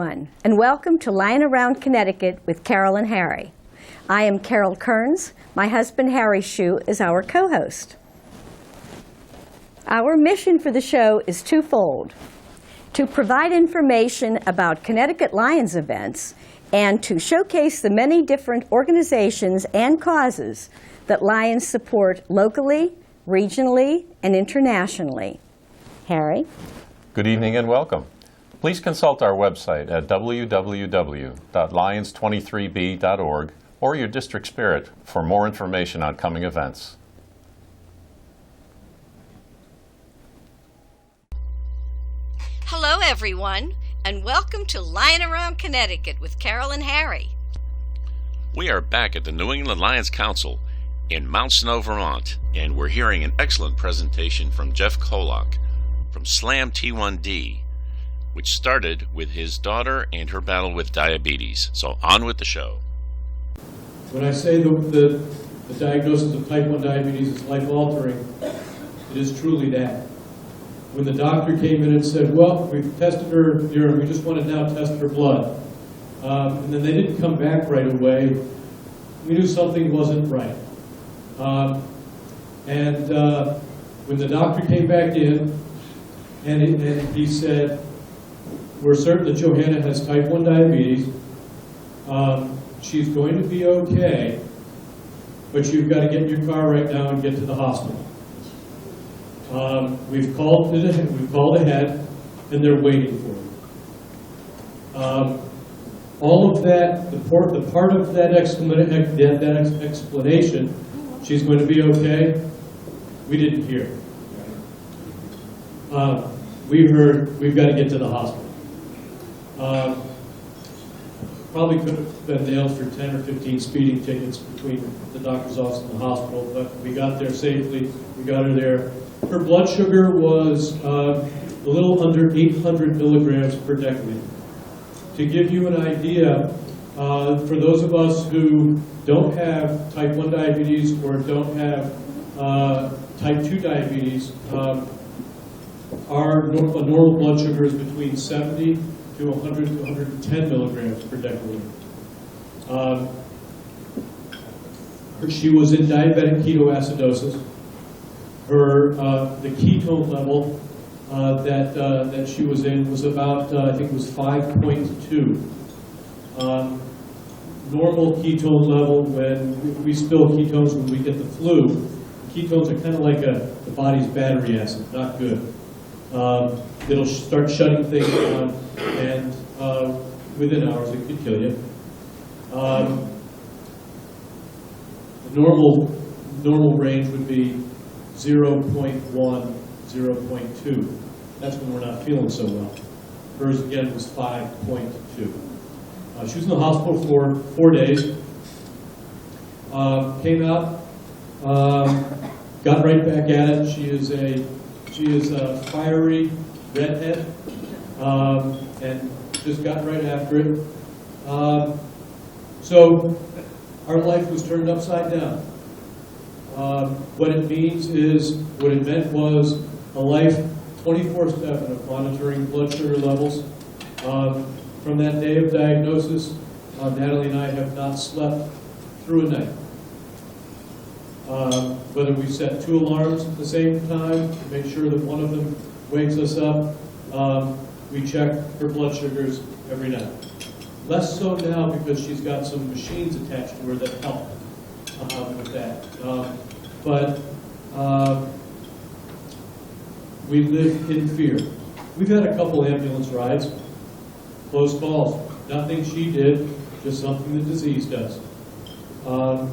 everyone, and welcome to Lying Around Connecticut with Carol and Harry. I am Carol Kearns. My husband, Harry Shue, is our co-host. Our mission for the show is twofold: to provide information about Connecticut Lions events and to showcase the many different organizations and causes that Lions support locally, regionally, and internationally. Harry? Good evening and welcome. Please consult our website at www.lions23b.org or your district spirit for more information on coming events. Hello, everyone, and welcome to Lying Around Connecticut with Carol and Harry. We are back at the New England Lions Council in Mount Snow, Vermont, and we're hearing an excellent presentation from Jeff Kolak from SLAM T1D, which started with his daughter and her battle with diabetes. So on with the show. When I say the diagnosis of type 1 diabetes is life-altering, it is truly that. When the doctor came in and said, well, we've tested her urine, we just want to now test her blood. And then they didn't come back right away, we knew something wasn't right. When the doctor came back in and he said, we're certain that Johanna has type 1 diabetes. She's going to be okay, but you've got to get in your car right now and get to the hospital. We've called ahead, and they're waiting for you. All of that, the part of that explanation, she's going to be okay, we didn't hear. We heard, we've got to get to the hospital. Probably could have been nailed for 10 or 15 speeding tickets between the doctor's office and the hospital, but we got there safely. We got her there. Her blood sugar was a little under 800 milligrams per deciliter. To give you an idea, for those of us who don't have type 1 diabetes or don't have type 2 diabetes, our normal blood sugar is between 70 to 100 to 110 milligrams per deciliter. She was in diabetic ketoacidosis. The ketone level that she was in was about, I think it was 5.2. Normal ketone level, when we spill ketones when we get the flu, ketones are kind of like the body's battery acid, not good. It'll start shutting things down, and within hours it could kill you. The normal range would be 0.1, 0.2. That's when we're not feeling so well. Hers again was 5.2. She was in the hospital for 4 days. Came out, got right back at it. She is a fiery redhead, and just got right after it. So our life was turned upside down. What it meant was a life 24/7 of monitoring blood sugar levels. From that day of diagnosis, Natalie and I have not slept through a night. Whether we set 2 alarms at the same time to make sure that one of them wakes us up, we check her blood sugars every night. Less so now because she's got some machines attached to her that help with that. But we live in fear. We've had a couple ambulance rides, close calls. Nothing she did, just something the disease does. A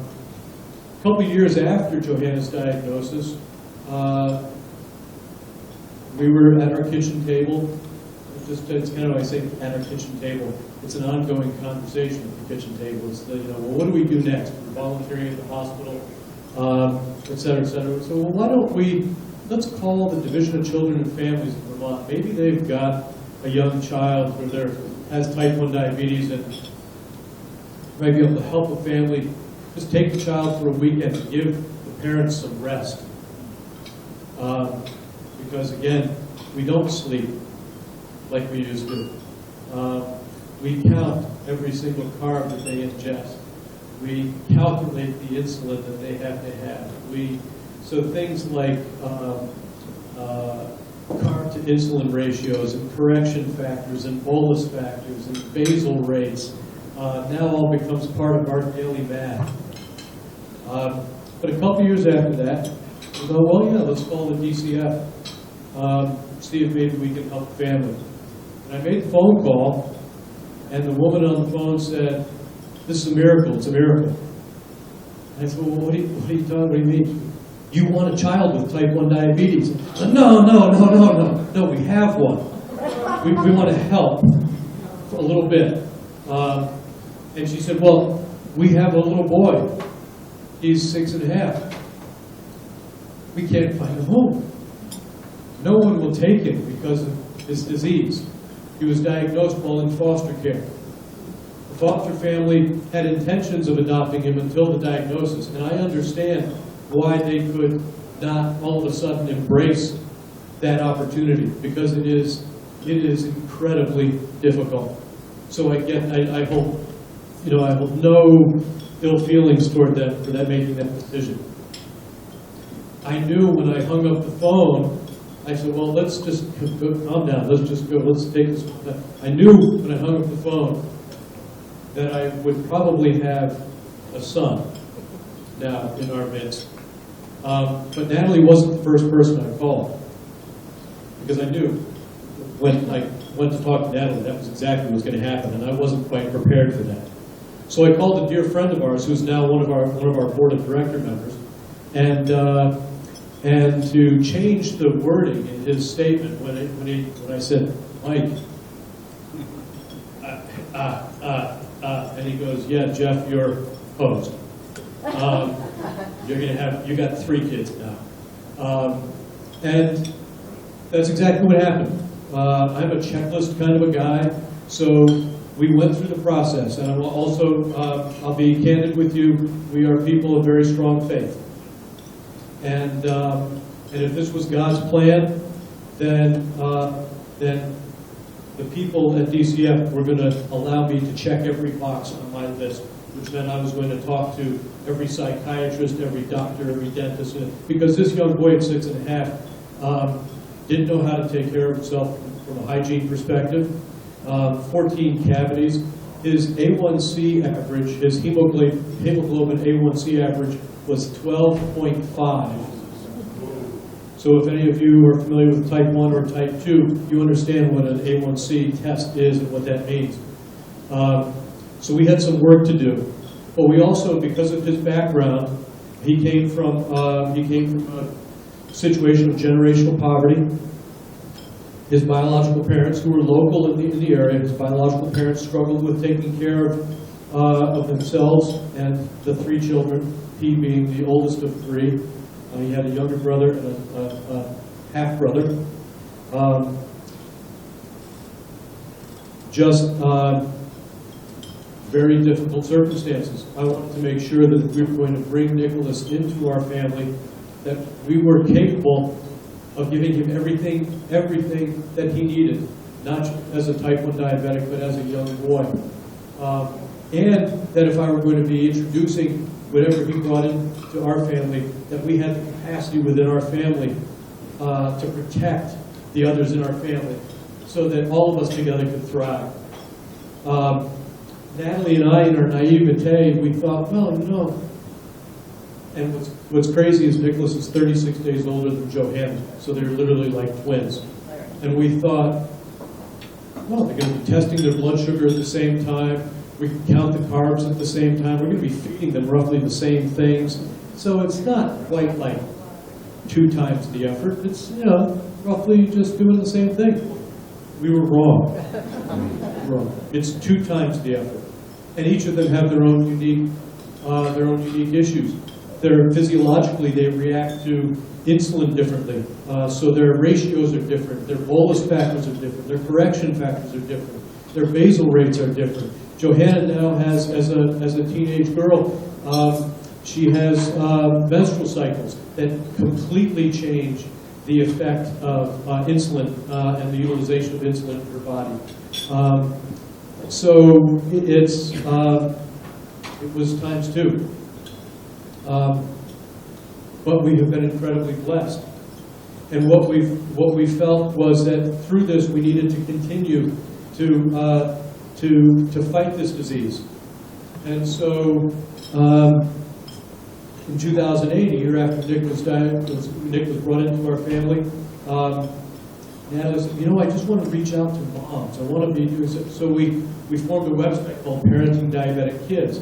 couple years after Johanna's diagnosis, we were at our kitchen table. It's kind of, I say, at our kitchen table. It's an ongoing conversation at the kitchen table. It's the, well, what do we do next? We're volunteering at the hospital, et cetera, et cetera. So, well, why don't let's call the Division of Children and Families in Vermont. Maybe they've got a young child who has type 1 diabetes and might be able to help a family. Just take the child for a weekend and give the parents some rest. Because again, we don't sleep like we used to. We count every single carb that they ingest. We calculate the insulin that they have to have. So things like carb to insulin ratios and correction factors and bolus factors and basal rates now all becomes part of our daily math. But a couple years after that, we go, well, yeah, let's call the DCF, see if maybe we can help the family. And I made the phone call, and the woman on the phone said, "This is a miracle, it's a miracle." And I said, "Well, what do you mean? You want a child with type 1 diabetes?" No, we have one. We want to help for a little bit. And she said, "Well, we have a little boy. He's 6.5. We can't find a home. No one will take him because of this disease." He was diagnosed while in foster care. The foster family had intentions of adopting him until the diagnosis, and I understand why they could not all of a sudden embrace that opportunity, because it is incredibly difficult. So I hope, I hold no ill feelings toward them for making that decision. I knew when I hung up the phone, I said, well, let's just calm down, let's just go, let's take this. I knew when I hung up the phone that I would probably have a son now in our midst. But Natalie wasn't the first person I called, because I knew when I went to talk to Natalie, that was exactly what was going to happen, and I wasn't quite prepared for that. So I called a dear friend of ours, who's now one of our board of director members, and to change the wording in his statement when I said, "Mike," and he goes, "Yeah, Jeff, you're hosed. You got 3 kids now," and that's exactly what happened. I'm a checklist kind of a guy, so we went through the process, and I will also, I'll be candid with you, we are people of very strong faith. And if this was God's plan, then the people at DCF were going to allow me to check every box on my list, which meant I was going to talk to every psychiatrist, every doctor, every dentist, because this young boy at 6.5 didn't know how to take care of himself from a hygiene perspective. 14 cavities. His A1C average, his hemoglobin A1C average was 12.5. So if any of you are familiar with type 1 or type 2, you understand what an A1C test is and what that means. So we had some work to do. But we also, because of his background, he came from a situation of generational poverty. His biological parents, who were local in the area, his biological parents struggled with taking care of themselves and the 3 children, he being the oldest of 3. He had a younger brother and a half-brother. Very difficult circumstances. I wanted to make sure that if we were going to bring Nicholas into our family, that we were capable of giving him everything that he needed, not as a type 1 diabetic, but as a young boy. And that if I were going to be introducing whatever he brought into our family, that we had the capacity within our family to protect the others in our family, so that all of us together could thrive. Natalie and I, in our naivete, we thought, well, and what's crazy is Nicholas is 36 days older than Johanna, so they're literally like twins. And we thought, well, they're going to be testing their blood sugar at the same time. We can count the carbs at the same time. We're going to be feeding them roughly the same things. So it's not quite like 2 times the effort. It's, roughly just doing the same thing. We were wrong. It's 2 times the effort. And each of them have their own unique issues. Physiologically, they react to insulin differently. So their ratios are different. Their bolus factors are different. Their correction factors are different. Their basal rates are different. Johanna now has, as a teenage girl, she has menstrual cycles that completely change the effect of insulin and the utilization of insulin in her body. So it was times two. But we have been incredibly blessed. And what we felt was that through this we needed to continue to fight this disease. And so in 2008, a year after Nick was brought into our family, Natalie said, I just want to reach out to moms. I want to be doing so. We formed a website called Parenting Diabetic Kids.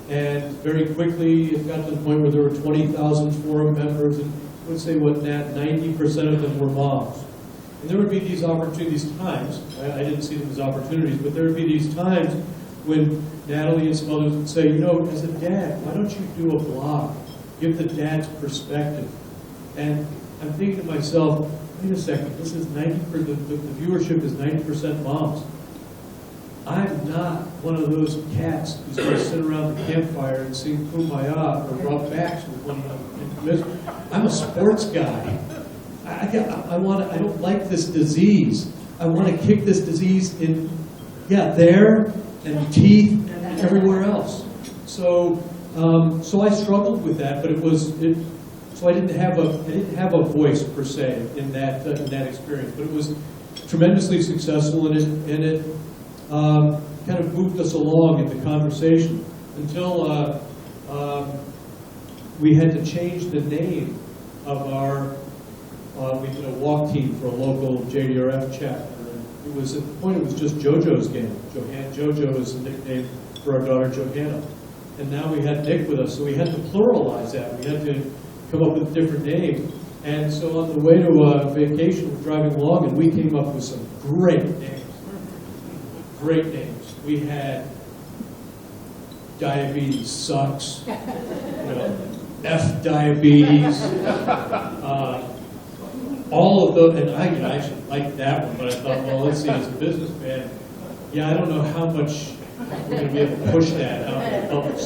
And very quickly, it got to the point where there were 20,000 forum members, and I would say, 90% of them were moms. And there would be these opportunities, times, I didn't see them as opportunities, but there would be these times when Natalie and some others would say, as a dad, why don't you do a blog? Give the dad's perspective. And I'm thinking to myself, wait a second, this is 90%, the viewership is 90% moms. I'm not one of those cats who's going to sit around the campfire and sing Kumbaya or rub backs with one another. I'm a sports guy. I don't like this disease. I want to kick this disease in, there, and teeth, and everywhere else. So I struggled with that, but so I didn't have a voice per se in that experience. But it was tremendously successful, and it kind of moved us along in the conversation until we had to change the name of our we did a walk team for a local JDRF chapter. It was at the point it was just JoJo's game. JoJo is the nickname for our daughter Johanna. And now we had Nick with us, so we had to pluralize that. We had to come up with a different name. And so on the way to a vacation, we're driving along, and we came up with some great names. Great names. We had Diabetes Sucks, F Diabetes, all of those, and I actually liked that one, but I thought, well, let's see, as a businessman, I don't know how much we're going to be able to push that out in the public.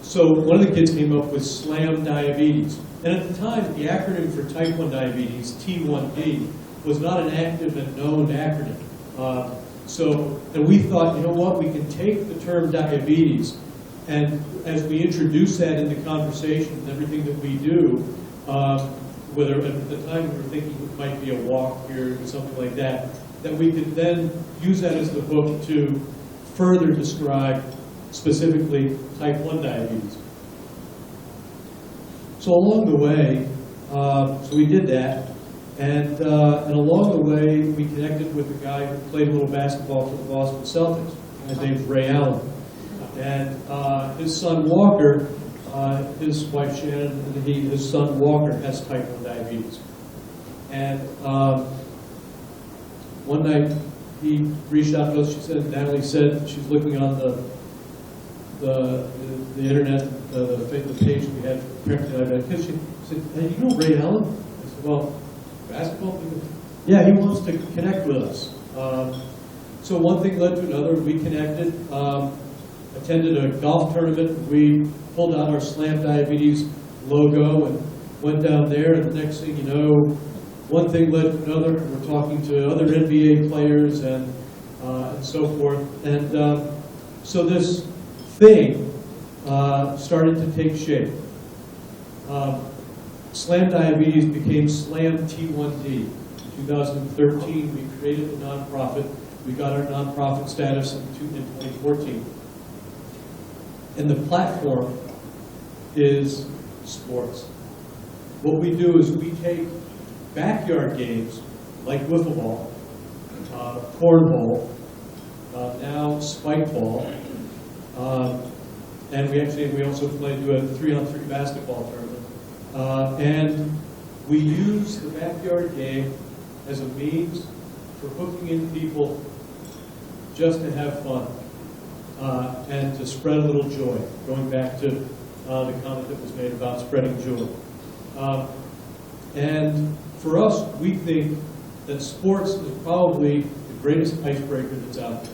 So one of the kids came up with Slam Diabetes. And at the time, the acronym for type 1 diabetes, T1D, was not an active and known acronym. And we thought, we can take the term diabetes, and as we introduce that in the conversation and everything that we do, whether at the time we were thinking it might be a walk here or something like that, that we could then use that as the book to further describe specifically type 1 diabetes. So along the way, so we did that, and along the way we connected with a guy who played a little basketball for the Boston Celtics. His name's Ray Allen, and his son Walker, his wife Shannon, and his son Walker has type 1 diabetes. And one night he reached out to us. Natalie said she's looking on the internet, the page we had for Parenting Diabetic Kids. She said, "Hey, you know Ray Allen?" I said, "Well, basketball? Yeah, he wants to connect with us." So one thing led to another. We connected, attended a golf tournament. We pulled out our Slam Diabetes logo and went down there. And the next thing you know, one thing led to another. We're talking to other NBA players and so forth. And so this thing started to take shape. Slam Diabetes became Slam T1D. In 2013, we created a nonprofit. We got our nonprofit status in 2014. And the platform is sports. What we do is we take backyard games like wiffle ball, cornhole, now spike ball, and we also do a 3-on-3 basketball tournament. And we use the backyard game as a means for hooking in people just to have fun and to spread a little joy, going back to the comment that was made about spreading joy. And for us, we think that sports is probably the greatest icebreaker that's out there.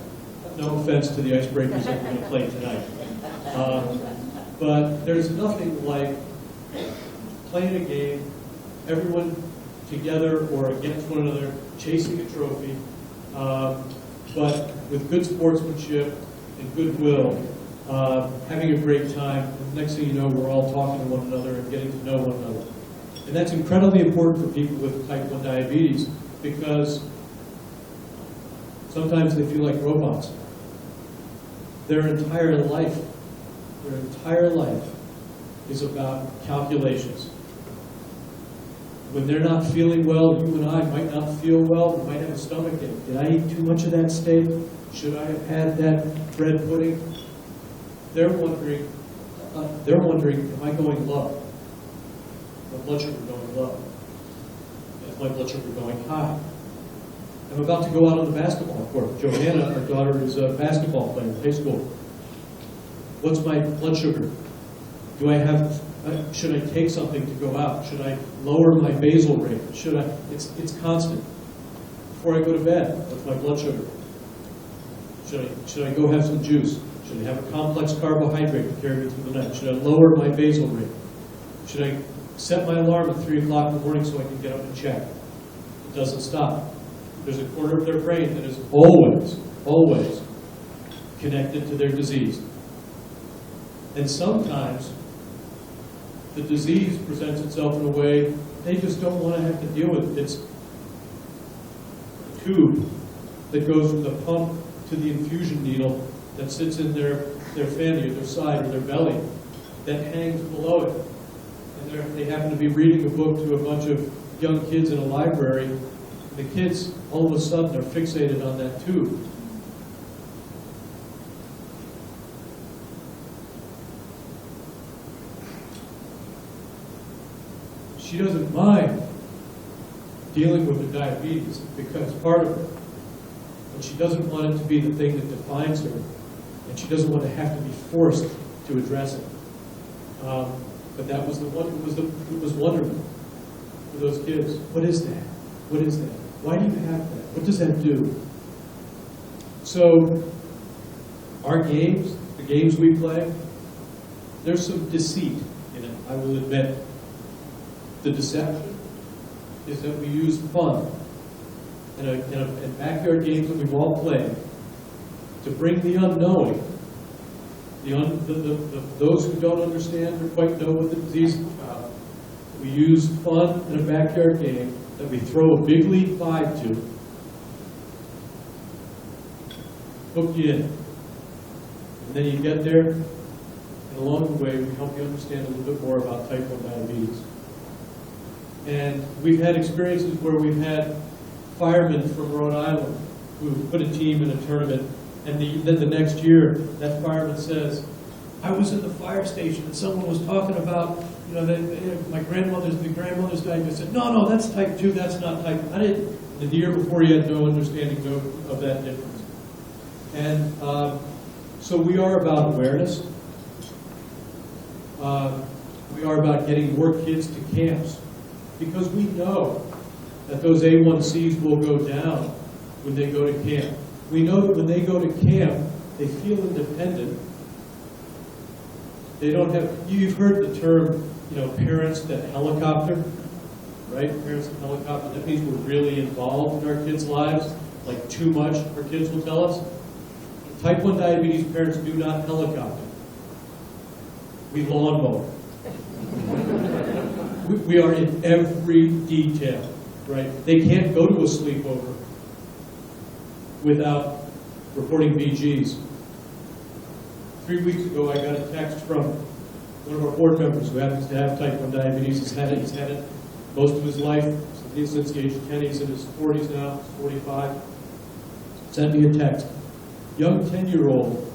No offense to the icebreakers that we're going to play tonight. But there's nothing like playing a game, everyone together or against one another, chasing a trophy, but with good sportsmanship and goodwill, having a great time. And the next thing you know, we're all talking to one another and getting to know one another. And that's incredibly important for people with type 1 diabetes, because sometimes they feel like robots. Their entire life is about calculations. When they're not feeling well, you and I might not feel well, we might have a stomach ache. Did I eat too much of that steak? Should I have had that bread pudding? They're wondering, am I going low? My blood sugar going low? Is my blood sugar going high? I'm about to go out on the basketball court. Johanna, our daughter, is a basketball player in high school. What's my blood sugar? Do I have, should I take something to go out? Should I lower my basal rate? Should I, it's constant. Before I go to bed, what's my blood sugar? Should I go have some juice? Should I have a complex carbohydrate to carry me through the night? Should I lower my basal rate? Should I set my alarm at 3 o'clock in the morning so I can get up and check? It doesn't stop. There's a quarter of their brain that is always connected to their disease. And sometimes the disease presents itself in a way they just don't want to have to deal with. It's a tube that goes from the pump to the infusion needle that sits in their fanny or their side or their belly that hangs below it. And they happen to be reading a book to a bunch of young kids in a library. And the kids, all of a sudden, are fixated on that tube. She doesn't mind dealing with the diabetes because it's part of her. But she doesn't want it to be the thing that defines her. And she doesn't want to have to be forced to address it. But that was it was wonderful for those kids. What is that? What is that? Why do you have that? What does that do? So our games, the games we play, there's some deceit in it, I will admit. The deception is that we use fun and backyard games that we've all played to bring the unknowing, those who don't understand or quite know what the disease is about. We use fun in a backyard game that we throw a big league 5 to, hook you in. And then you get there, and along the way we help you understand a little bit more about type 1 diabetes. And we've had experiences where we've had firemen from Rhode Island who put a team in a tournament, and then the next year, that fireman says, I was in the fire station and someone was talking about, my grandmother's diabetes. I said, no, that's type 2, that's not type 1. I didn't. And the year before, he had no understanding of that difference. And so we are about awareness. We are about getting more kids to camps, because we know that those A1Cs will go down when they go to camp. We know that when they go to camp, they feel independent. They don't have, you've heard the term, parents that helicopter, right? Parents that helicopter, that means we're really involved in our kids' lives, like too much, our kids will tell us. Type 1 diabetes parents do not helicopter. We lawnmower. We are in every detail, right? They can't go to a sleepover without reporting BGs. 3 weeks ago, I got a text from one of our board members who happens to have type 1 diabetes. He's had it most of his life, since the age of 10. He's in his 40s now, 45. Sent me a text. Young 10-year-old,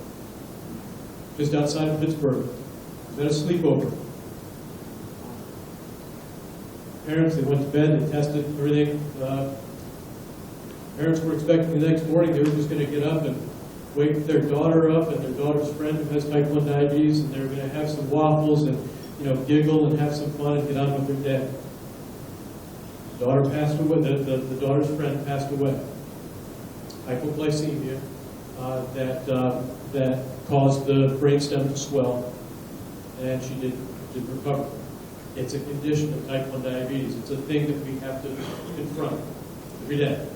just outside of Pittsburgh, was at a sleepover. Parents, they went to bed, they tested everything. Parents were expecting the next morning they were just going to get up and wake their daughter up and their daughter's friend who has type 1 diabetes, and they were going to have some waffles and giggle and have some fun and get on with their day. The daughter passed away. The daughter's friend passed away. Hypoglycemia that caused the brainstem to swell, and she didn't recover. It's a condition of type 1 diabetes. It's a thing that we have to confront every day.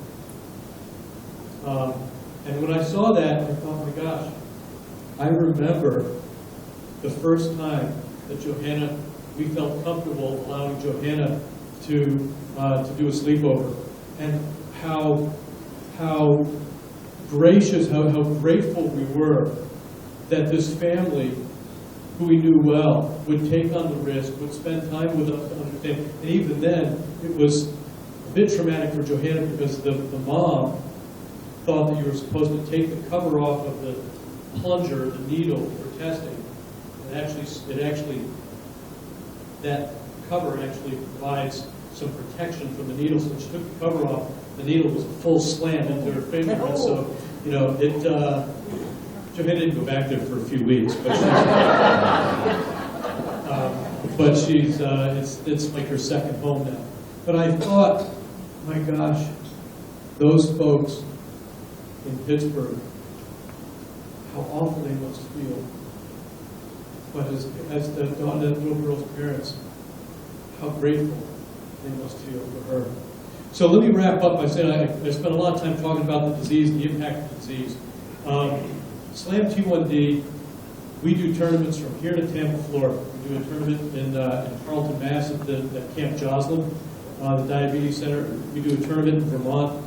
And when I saw that, I thought, my gosh, I remember the first time that Johanna, we felt comfortable allowing Johanna to do a sleepover, and how gracious, how grateful we were that this family, who we knew well, would take on the risk, would spend time with us to understand. And even then, it was a bit traumatic for Johanna because the mom thought that you were supposed to take the cover off of the plunger, the needle for testing. That cover actually provides some protection from the needle. So when she took the cover off, the needle was a full slam into her finger. And so, you know, Johanna didn't go back there for a few weeks, but it's like her second home now. But I thought, my gosh, those folks in Pittsburgh, how awful they must feel. But as the little girl's parents, how grateful they must feel for her. So let me wrap up by saying I spent a lot of time talking about the disease, the impact of the disease. Slam T1D, we do tournaments from here to Tampa, Florida. We do a tournament in Carlton, Mass. at Camp Joslin, the Diabetes Center. We do a tournament in Vermont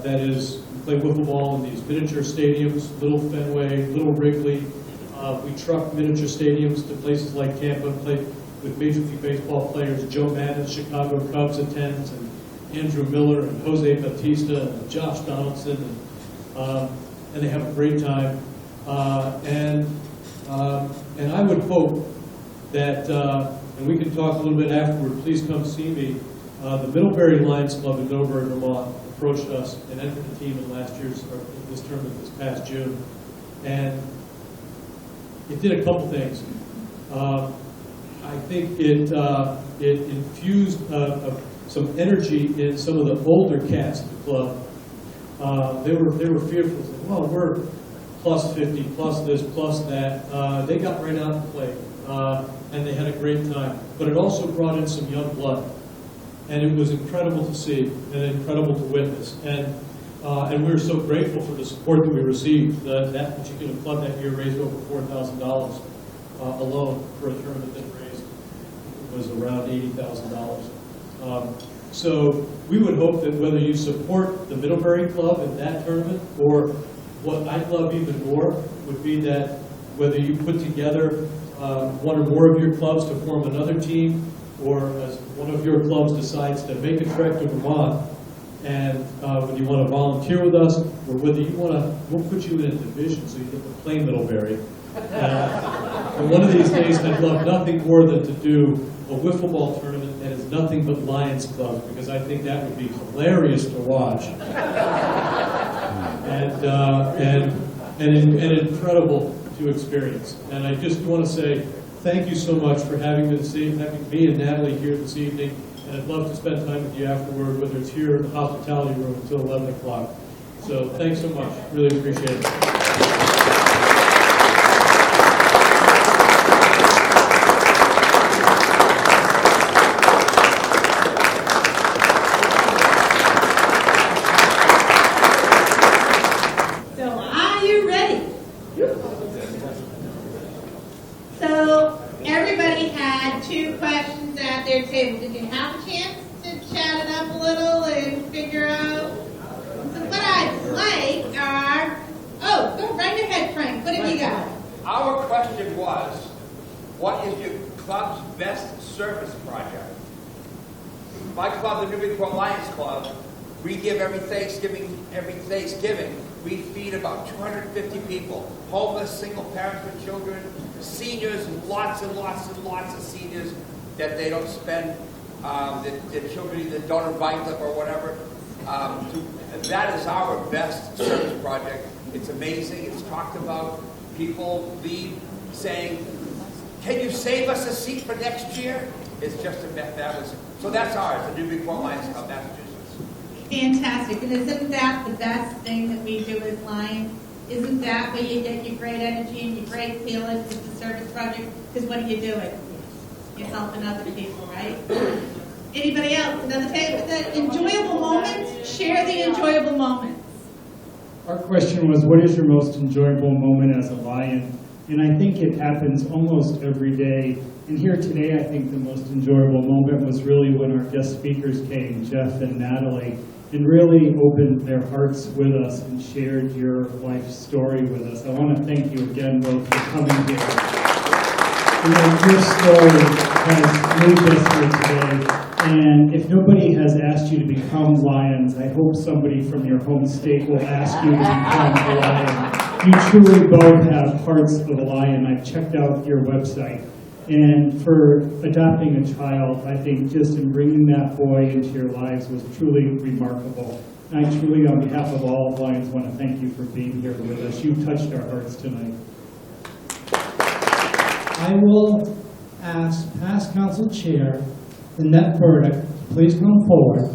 that is, we play wiffle ball in these miniature stadiums, Little Fenway, Little Wrigley. We truck miniature stadiums to places like Tampa and play with Major League Baseball players. Joe Madden, Chicago Cubs attends, and Andrew Miller and Jose Bautista and Josh Donaldson. And they have a great time. And I would hope that, and we can talk a little bit afterward, please come see me. The Middlebury Lions Club in Middlebury, Vermont approached us and entered the team in this tournament this past June. And it did a couple things. I think it infused some energy in some of the older cats at the club. They were fearful. Like, well, we're plus 50, plus this, plus that. They got right out and played, and they had a great time. But it also brought in some young blood, and it was incredible to see and incredible to witness. And we were so grateful for the support that we received. That particular club that year raised over $4,000 alone for a tournament that was around $80,000. So we would hope that whether you support the Middlebury Club in that tournament, or what I'd love even more would be that whether you put together one or more of your clubs to form another team, or as one of your clubs decides to make a trek to Vermont, and whether you want to volunteer with us, or whether you want to, we'll put you in a division so you get to play Middlebury. And one of these days, I'd love nothing more than to do a wiffle ball tournament that is nothing but Lions clubs, because I think that would be hilarious to watch, and incredible to experience. And I just want to say thank you so much for having me and Natalie here this evening. And I'd love to spend time with you afterward, whether it's here in the hospitality room until 11 o'clock. So thanks so much. Really appreciate it. Did you have a chance to chat it up a little and figure out? So what I'd like are, go right ahead, Frank. What have you got? Our question was, what is your club's best service project? My club, the Newburyport Lions Club, we give every Thanksgiving, we feed about 250 people, homeless, single parents with children, seniors, lots and lots and lots of seniors that they don't spend, the children either don't invite them or whatever. That is our best service project. It's amazing. It's talked about. People leave saying, can you save us a seat for next year? It's just so that's ours, the Newburyport Lions Club, Massachusetts. Fantastic. And isn't that the best thing that we do as Lions? Isn't that where you get your great energy and your great feelings with the service project? Because what are you doing? You're helping other people, right? Anybody else? Another table? The enjoyable moments? Share the enjoyable moments. Our question was, what is your most enjoyable moment as a Lion? And I think it happens almost every day. And here today, I think the most enjoyable moment was really when our guest speakers came, Jeff and Natalie, and really opened their hearts with us and shared your life story with us. I want to thank you again both for coming here. You know, your story has moved us here today. And if nobody has asked you to become Lions, I hope somebody from your home state will ask you to become a Lion. You truly both have hearts of a lion. I've checked out your website. And for adopting a child, I think just in bringing that boy into your lives was truly remarkable. And I truly, on behalf of all Lions, want to thank you for being here with us. You've touched our hearts tonight. I will ask past council chair Annette Burdick to please come forward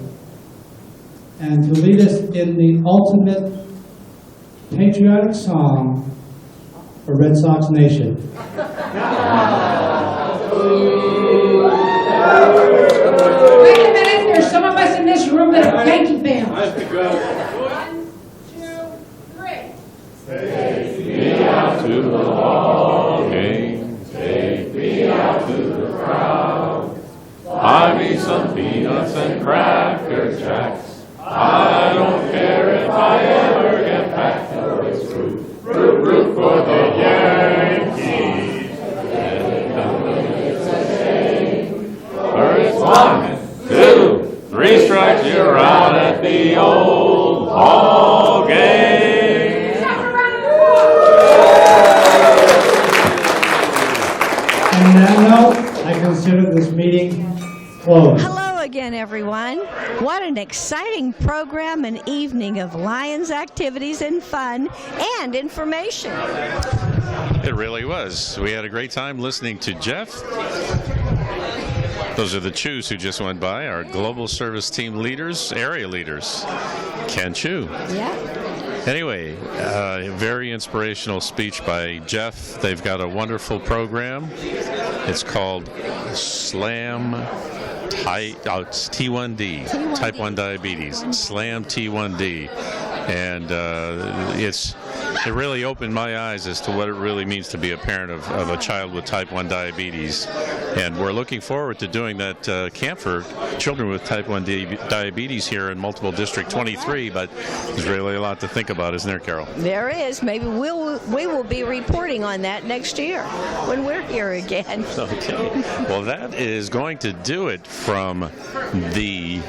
and to lead us in the ultimate patriotic song for Red Sox Nation. Wait a minute, there's some of us in this room that are Yankee fans. 1, 2, 3. Take me out to the ball game, take me out to the crowd. Buy me some peanuts and cracker jacks. I don't care if I ever get back, for it's root for the Yankees. It's a shame, for it's 1, 2, 3 strikes, you're out at the old ball game. And on that note, I consider this meeting closed. Hello again, everyone. What an exciting program and evening of Lions activities and fun and information. It really was. We had a great time listening to Jeff. Those are the Chews who just went by, our global service team leaders, area leaders. Ken Chew. Yeah. Anyway, very inspirational speech by Jeff. They've got a wonderful program. It's called SLAM it's T1D, type 1 diabetes, SLAM T1D. And it really opened my eyes as to what it really means to be a parent of a child with type 1 diabetes. And we're looking forward to doing that camp for children with type 1 diabetes here in multiple District 23, but there's really a lot to think about, isn't there, Carol? There is. Maybe we will be reporting on that next year when we're here again. Okay. Well, that is going to do it from the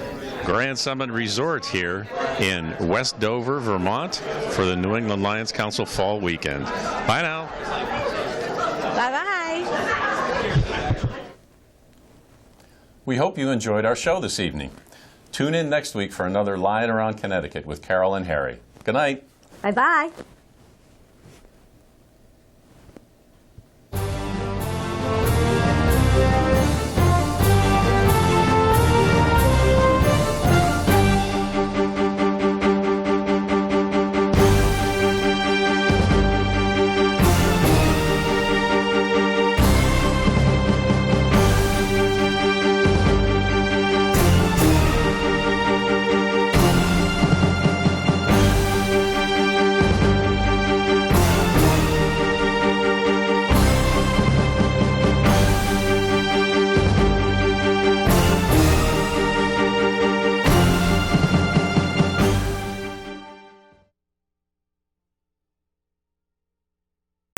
Grand Summit Resort here in West Dover, Vermont for the New England Lions Council Fall Weekend. Bye now. Bye-bye. We hope you enjoyed our show this evening. Tune in next week for another Lion Around Connecticut with Carol and Harry. Good night. Bye-bye.